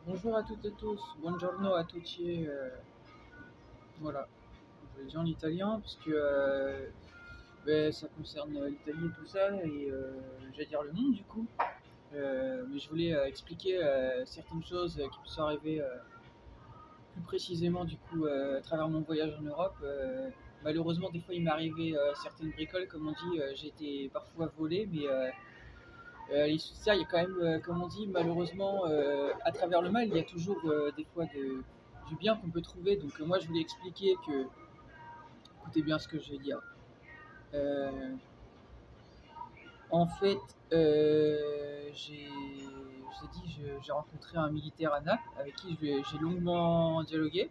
Bonjour à toutes et tous, buongiorno a tutti. Voilà, je vais dire en italien parce que ça concerne l'Italie et tout ça, et je vais dire le nom du coup. Mais je voulais expliquer certaines choses qui me sont arrivées plus précisément du coup à travers mon voyage en Europe. Malheureusement, des fois il m'est arrivé certaines bricoles, comme on dit, j'ai été parfois volé, mais ça, il y a quand même, comme on dit, malheureusement, à travers le mal, il y a toujours des fois du bien qu'on peut trouver. Donc moi, je voulais expliquer que, écoutez bien ce que je vais dire. Euh, En fait, j'ai rencontré un militaire à Naples avec qui j'ai longuement dialogué,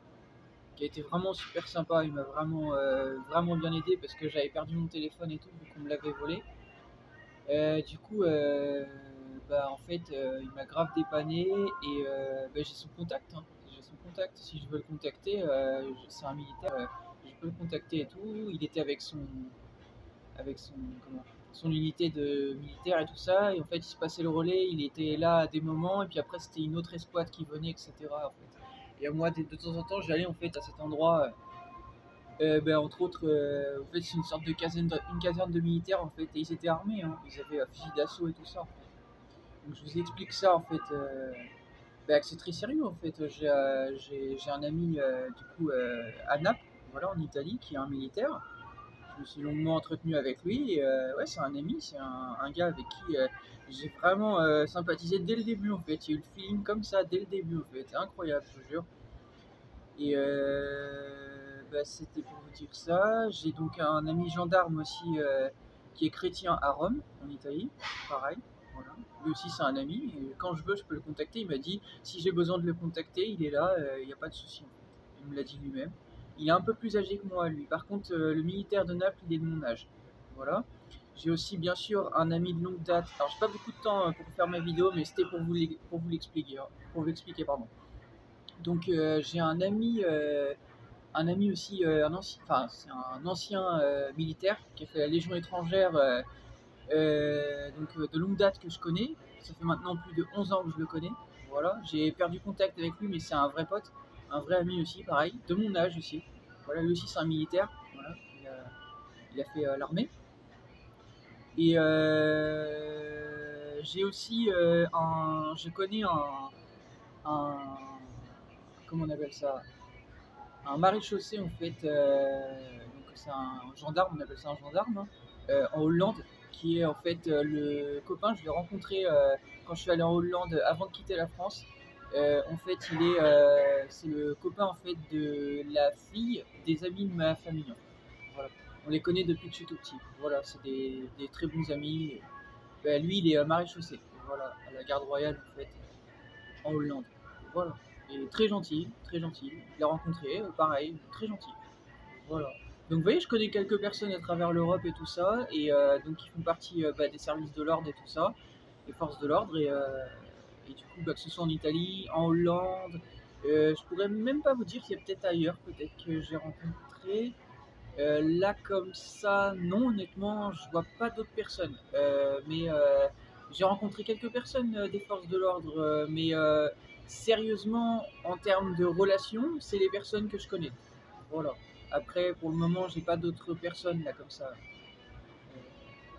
qui a été vraiment super sympa. Il m'a vraiment bien aidé parce que j'avais perdu mon téléphone et tout, vu qu'on me l'avait volé. Du coup, en fait, il m'a grave dépanné et j'ai son contact, hein. J'ai son contact. Si je veux le contacter, c'est un militaire, je peux le contacter et tout. Il était avec son unité de militaire et tout ça. Et en fait, il se passait le relais. Il était là à des moments et puis après, c'était une autre escouade qui venait, etc. En fait. Et moi, de temps en temps, j'allais en fait à cet endroit. Entre autres, en fait, c'est une sorte de une caserne de militaires en fait, et ils étaient armés, hein. Ils avaient un fusil d'assaut et tout ça. Donc je vous explique ça en fait, que c'est très sérieux en fait. J'ai un ami du coup à Naples, voilà, en Italie, qui est un militaire. Je me suis longuement entretenu avec lui et ouais, c'est un ami, c'est un gars avec qui j'ai vraiment sympathisé dès le début en fait. Il y a eu le feeling comme ça dès le début en fait, c'est incroyable, je vous jure. Et c'était pour vous dire ça. J'ai donc un ami gendarme aussi qui est chrétien à Rome, en Italie, pareil. Voilà. Lui aussi, c'est un ami. Et quand je veux, je peux le contacter. Il m'a dit si j'ai besoin de le contacter, il est là, il n'y a pas de souci. En fait. Il me l'a dit lui-même. Il est un peu plus âgé que moi, lui. Par contre, le militaire de Naples, il est de mon âge. Voilà. J'ai aussi, bien sûr, un ami de longue date. Alors, j'ai pas beaucoup de temps pour faire ma vidéo, mais c'était pour vous l'expliquer. Pour vous expliquer, pardon. Donc, j'ai un ami aussi, c'est un ancien militaire qui a fait la Légion étrangère, de longue date que je connais. Ça fait maintenant plus de 11 ans que je le connais. Voilà, j'ai perdu contact avec lui, mais c'est un vrai pote, un vrai ami aussi, pareil, de mon âge aussi. Voilà, lui aussi c'est un militaire. Voilà, il a fait l'armée. Et j'ai aussi je connais un, comment on appelle ça, un maréchaussée en fait, donc c'est un gendarme, on appelle ça un gendarme, hein, en Hollande, qui est en fait le copain, je l'ai rencontré quand je suis allé en Hollande avant de quitter la France. En fait, c'est le copain en fait de la fille des amis de ma famille. En fait. Voilà. On les connaît depuis que je suis tout petit. Voilà, c'est des très bons amis. Lui, il est maréchaussée. Voilà, à la garde royale en fait, en Hollande. Voilà. Et très gentil, très gentil. Je l'ai rencontré, pareil, très gentil. Voilà. Donc vous voyez, je connais quelques personnes à travers l'Europe et tout ça, et donc qui font partie des services de l'ordre et tout ça, des forces de l'ordre, et du coup, que ce soit en Italie, en Hollande, je pourrais même pas vous dire qu'il y a peut-être ailleurs, peut-être que j'ai rencontré. Là comme ça, non, honnêtement, je vois pas d'autres personnes. Mais j'ai rencontré quelques personnes des forces de l'ordre, mais sérieusement, en termes de relations, c'est les personnes que je connais. Voilà. Après, pour le moment, j'ai pas d'autres personnes là comme ça.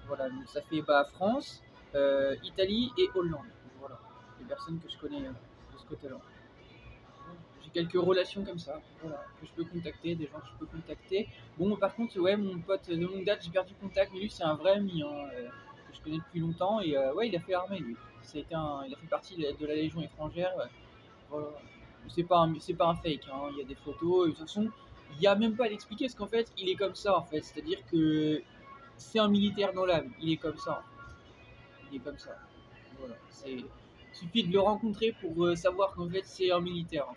Voilà, donc ça fait France, Italie et Hollande. Voilà, les personnes que je connais de ce côté-là. J'ai quelques relations comme ça, voilà, que je peux contacter, des gens que je peux contacter. Bon, par contre, ouais, mon pote de longue date, j'ai perdu contact, mais lui, c'est un vrai ami, hein, que je connais depuis longtemps, et ouais, il a fait l'armée, lui. Il a fait partie de la Légion étrangère, ouais. Voilà. C'est pas un fake, hein, il y a des photos, et de toute façon, il n'y a même pas à l'expliquer, parce qu'en fait, il est comme ça, en fait, c'est-à-dire que c'est un militaire dans l'âme, il est comme ça, il est comme ça. Voilà, il suffit de le rencontrer pour savoir qu'en fait, c'est un militaire.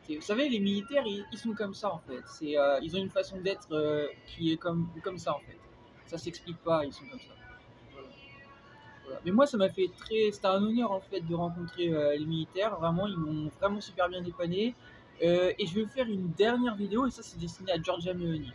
Vous savez, les militaires, ils sont comme ça en fait. Ils ont une façon d'être qui est comme ça en fait. Ça s'explique pas, ils sont comme ça. Voilà. Voilà. Mais moi, c'était un honneur en fait de rencontrer les militaires. Vraiment, ils m'ont vraiment super bien dépanné. Et je vais faire une dernière vidéo, et ça, c'est destiné à Giorgia Meloni.